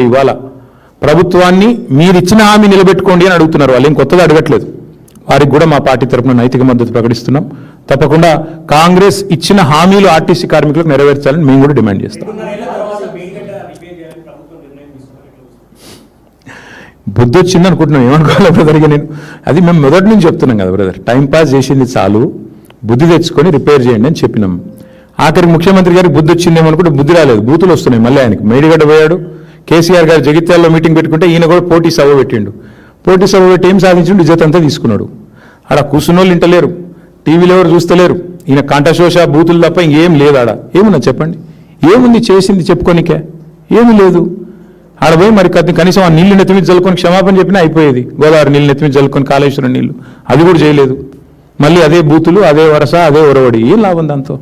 ఇవాళ ప్రభుత్వాన్ని మీరు ఇచ్చిన హామీ నిలబెట్టుకోండి అని అడుగుతున్నారు. వాళ్ళు ఏం కొత్తగా అడగట్లేదు. వారికి కూడా మా పార్టీ తరఫున నైతిక మద్దతు ప్రకటిస్తున్నాం. తప్పకుండా కాంగ్రెస్ ఇచ్చిన హామీలు ఆర్టీసీ కార్మికులకు నెరవేర్చాలని మేము కూడా డిమాండ్ చేస్తాం. బుద్ధి వచ్చింది అనుకుంటున్నాం, ఏమనుకోవాలి బ్రదర్? నేను అది మేము మొదటి నుంచి చెప్తున్నాం కదా బ్రదర్, టైంపాస్ చేసింది చాలు, బుద్ధి తెచ్చుకొని రిపేర్ చేయండి అని చెప్పినాం. ఆఖరికి ముఖ్యమంత్రి గారికి బుద్ధి వచ్చిందేమనుకుంటే బుద్ధి రాలేదు, బూతులు వస్తున్నాయి మళ్ళీ ఆయనకి. మేడిగడ్డ పోయాడు, కేసీఆర్ గారు జగిత్యాలలో మీటింగ్ పెట్టుకుంటే ఈయన కూడా పోటీ సభ పెట్టిండు. పోటీ సభ పెట్టి ఏం సాధించిండు? ఇజ్జత్ అంతా తీసుకున్నాడు. ఆడ కూర్చున్నోళ్ళు ఇంటలేరు, టీవీలో ఎవరు చూస్తలేరు, ఈయన కంఠశోష బూతులు తప్ప ఇంకేం లేదు. ఆడ ఏమున్నా చెప్పండి, ఏముంది చేసింది చెప్పుకోనికే? ఏమీ లేదు. ఆడ పోయి మరి కనీసం ఆ నీళ్లు నెత్తిమీద జల్లుకొని క్షమాపణ చెప్పినా అయిపోయేది. గోదావరి నీళ్ళు నెత్తిమీద జల్లుకొని కాళేశ్వరం నీళ్లు అది కూడా చేయలేదు. మళ్ళీ అదే బూతులు, అదే వరస, అదే ఒరవడి. ఏం లాభం దాంతో?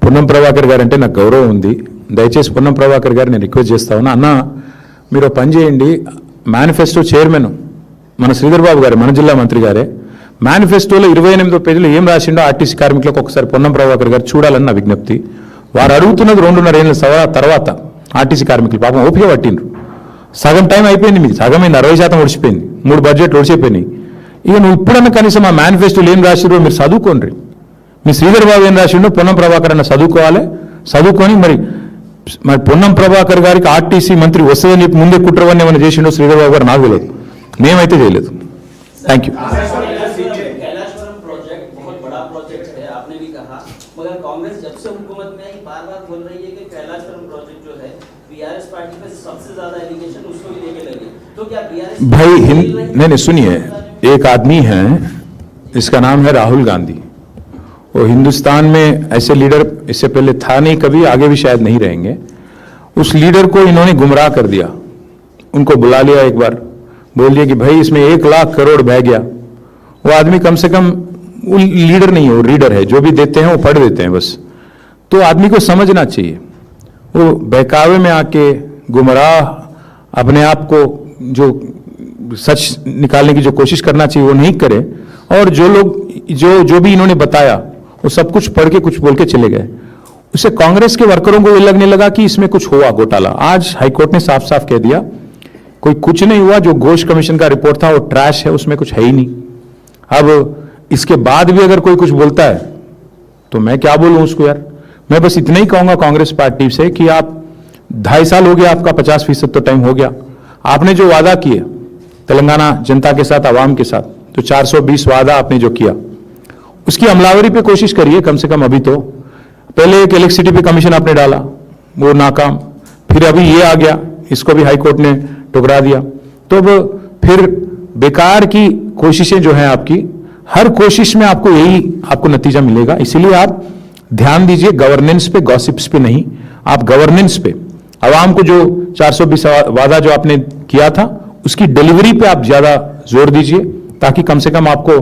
పొన్నం ప్రభాకర్ గారు అంటే నాకు గౌరవం ఉంది. దయచేసి పొన్నం ప్రభాకర్ గారు నేను రిక్వెస్ట్ చేస్తా ఉన్నా, అన్న మీరు పని చేయండి. మేనిఫెస్టో చైర్మన్ మన శ్రీధర్ బాబు గారు, మన జిల్లా మంత్రి గారే, మేనిఫెస్టోలో 28వ పేజీలో ఏం రాసిండో ఆర్టీసీ కార్మికులకు ఒకసారి పొన్నం ప్రభాకర్ గారు చూడాలని నా విజ్ఞప్తి. వారు అడుగుతున్నది 2.5 ఏళ్ళ తర్వాత ఆర్టీసీ కార్మికులు పాపం ఓపిక పట్టిండ్రు. సగం టైం అయిపోయింది, మీకు సగమైంది, 60% ఒడిచిపోయింది, 3 బడ్జెట్లు ఒడిచిపోయినాయి. ఇక నువ్వు ఇప్పుడన్నా కనీసం ఆ మేనిఫెస్టోలు ఏం రాసిరో మీరు చదువుకోండి. మీ శ్రీధర్ బాబు ఏం రాసిండో పొన్నం ప్రభాకర్ అన్న చదువుకోవాలి. చదువుకొని మరి పొన్నం ప్రభాకర్ గారికి ఆర్టీసీ మంత్రి వస్తుందని చెప్పి ముందే కుట్రవన్నీ ఏమైనా చేసిండో శ్రీధర్ బాబు గారు నాకు తెలియదు, మేమైతే చేయలేదు. Thank you. भाई नहीं सुनिए, एक आदमी है इसका नाम है राहुल गांधी. वो हिंदुस्तान में ऐसे लीडर इससे पहले था नहीं कभी, आगे भी शायद नहीं रहेंगे. उस लीडर को इन्होंने गुमराह कर दिया. उनको बुला लिया एक बार, बोल दिया कि भाई इसमें 1 लाख करोड़ बह गया. वो आदमी कम से कम वो लीडर नहीं है, वो रीडर है. जो भी देते हैं वो पढ़ देते हैं बस. तो आदमी को समझना चाहिए, वो बहकावे में आके गुमराह अपने आप को जो सच निकालने की जो कोशिश करना चाहिए वो नहीं करे. और जो लोग जो भी इन्होंने बताया वो सब कुछ पढ़ के कुछ बोल के चले गए. उससे कांग्रेस के वर्करों को ये लगने लगा कि इसमें कुछ हुआ घोटाला. आज हाईकोर्ट ने साफ साफ कह दिया कोई कुछ नहीं हुआ. जो घोष कमीशन का रिपोर्ट था वो ट्रैश है, उसमें कुछ है ही नहीं. अब इसके बाद भी अगर कोई कुछ बोलता है तो मैं क्या बोलूं उसको यार. मैं बस इतना ही कहूंगा कांग्रेस पार्टी से कि आप 2.5 साल हो गया, आपका 50% तो टाइम हो गया. आपने जो वादा किए तेलंगाना जनता के साथ, आवाम के साथ, तो 420 वादा आपने जो किया उसकी अमलावरी पे कोशिश करिए कम से कम. अभी तो पहले एक इलेक्ट्रिसिटी पे कमीशन आपने डाला, वो नाकाम. फिर अभी ये आ गया, इसको भी हाईकोर्ट ने ठुकरा दिया. तो अब फिर बेकार की कोशिशें जो हैं आपकी, हर कोशिश में आपको नतीजा मिलेगा. इसीलिए आप ध्यान दीजिए गवर्नेंस पे, गॉसिप्स पे नहीं. आप गवर्नेंस पे, आवाम को जो 420 वादा जो आपने किया था उसकी डिलीवरी पे आप ज्यादा जोर दीजिए, ताकि कम से कम आपको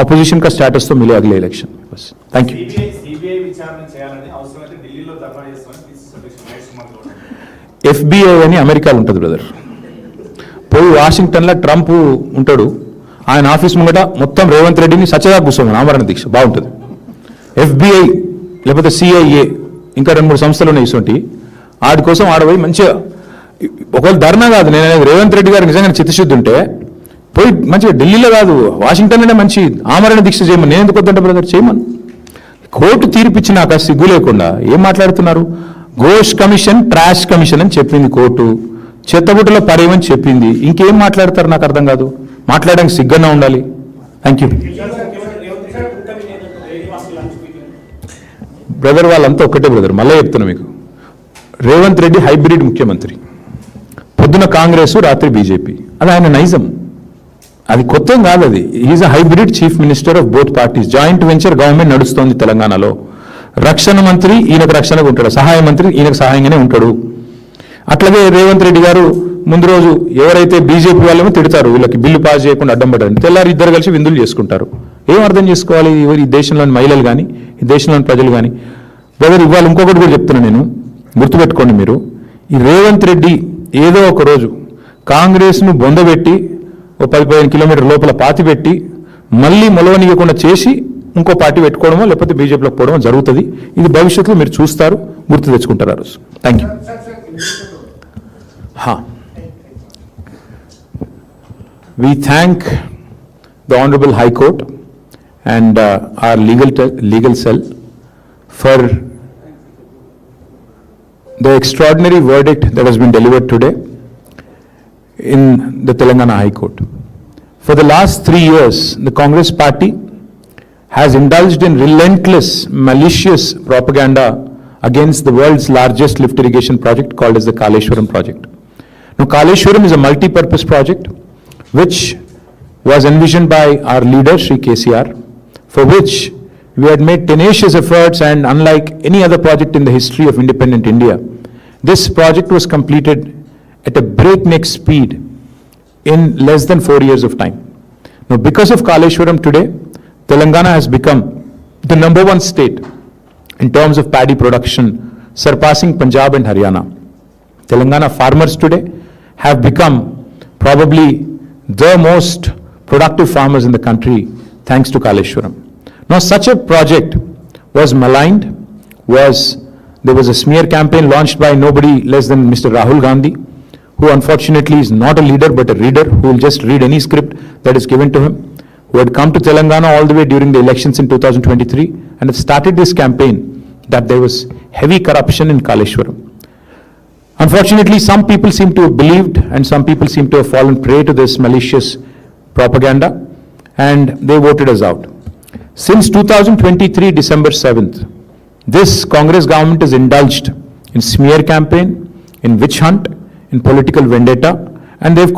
ऑपोजिशन का स्टेटस तो मिले अगले इलेक्शन में. बस थैंक यू. FBI అని అమెరికాలో ఉంటుంది బ్రదర్. పోయి వాషింగ్టన్లో ట్రంప్ ఉంటాడు, ఆయన ఆఫీస్ ముంగట మొత్తం రేవంత్ రెడ్డిని సచ్చగా కూర్చోమని ఆమరణ దీక్ష బాగుంటుంది. FBI లేకపోతే CIA ఇంకా 2-3 సంస్థలు ఉన్నాయి ఇటువంటి. ఆడి కోసం ఆడపోయి మంచిగా ఒకవేళ ధర్నా కాదు, నేను రేవంత్ రెడ్డి గారు నిజంగా చిత్తశుద్ధి ఉంటే పోయి మంచిగా ఢిల్లీలో కాదు వాషింగ్టన్లోనే మంచి ఆమరణ దీక్ష చేయమని. నేను ఎందుకు వద్దంటే బ్రదర్ చేయమని. కోర్టు తీర్పిచ్చినాక సిగ్గు లేకుండా ఏం మాట్లాడుతున్నారు? ఘోష్ కమిషన్ ట్రాష్ కమిషన్ అని చెప్పింది కోర్టు, చెత్తబుట్టలో పరేమని చెప్పింది. ఇంకేం మాట్లాడతారు నాకు అర్థం కాదు. మాట్లాడడానికి సిగ్గన్నా ఉండాలి. Thank you brother. వాళ్ళంతా ఒక్కటే బ్రదర్, మళ్ళీ చెప్తున్నా మీకు. రేవంత్ రెడ్డి హైబ్రిడ్ ముఖ్యమంత్రి, పొద్దున కాంగ్రెస్ రాత్రి బీజేపీ. అది ఆయన నైజం, అది కొత్త కాదు. అది is a hybrid chief minister of both parties. Joint venture government నడుస్తోంది తెలంగాణలో. రక్షణ మంత్రి ఈయనకు రక్షణగా ఉంటాడు, సహాయ మంత్రి ఈయనకు సహాయంగానే ఉంటాడు. అట్లాగే రేవంత్ రెడ్డి గారు ముందు రోజు ఎవరైతే బీజేపీ వాళ్ళేమో తిడతారు, వీళ్ళకి బిల్లు పాస్ చేయకుండా అడ్డం పడ్డారు, తెల్లారి ఇద్దరు కలిసి విందులు చేసుకుంటారు. ఏం అర్థం చేసుకోవాలి ఈ దేశంలోని మహిళలు కానీ ఈ దేశంలోని ప్రజలు కానీ? బ్రదర్ ఇవాళ ఇంకొకటి కూడా చెప్తున్నా నేను, గుర్తుపెట్టుకోండి మీరు. ఈ రేవంత్ రెడ్డి ఏదో ఒక రోజు కాంగ్రెస్ను బొందబెట్టి ఓ 10-15 కిలోమీటర్ లోపల పాతిపెట్టి మళ్ళీ మొలవనీయకుండా చేసి ఇంకో పార్టీ పెట్టుకోవడమో లేకపోతే బీజేపీలోకి పోవడమో జరుగుతుంది. ఇది భవిష్యత్తులో మీరు చూస్తారు, గుర్తు తెచ్చుకుంటారు ఆ రోజు. Thank you. We thank the Honorable High Court and our legal cell for the extraordinary verdict that has been delivered today in the Telangana High Court. For the last 3 years, the Congress party has indulged in relentless, malicious propaganda against the world's largest lift irrigation project called as the Kaleshwaram project. Now, Kaleshwaram is a multi-purpose project which was envisioned by our leader, Shri KCR, for which we had made tenacious efforts, and unlike any other project in the history of independent India, this project was completed at a breakneck speed in less than 4 years of time. Now, because of Kaleshwaram today, Telangana has become the #1 state in terms of paddy production, surpassing Punjab and Haryana. Telangana farmers today have become probably the most productive farmers in the country thanks to Kaleshwaram. Now, such a project was maligned, there was a smear campaign launched by nobody less than Mr. Rahul Gandhi, who unfortunately is not a leader but a reader who will just read any script that is given to him, who had come to Telangana all the way during the elections in 2023 and have started this campaign that there was heavy corruption in Kaleshwaram. Unfortunately, some people seem to have believed and some people seem to have fallen prey to this malicious propaganda, and they voted us out. Since 2023, December 7th, this Congress government has indulged in smear campaign, in witch hunt, in political vendetta, and they've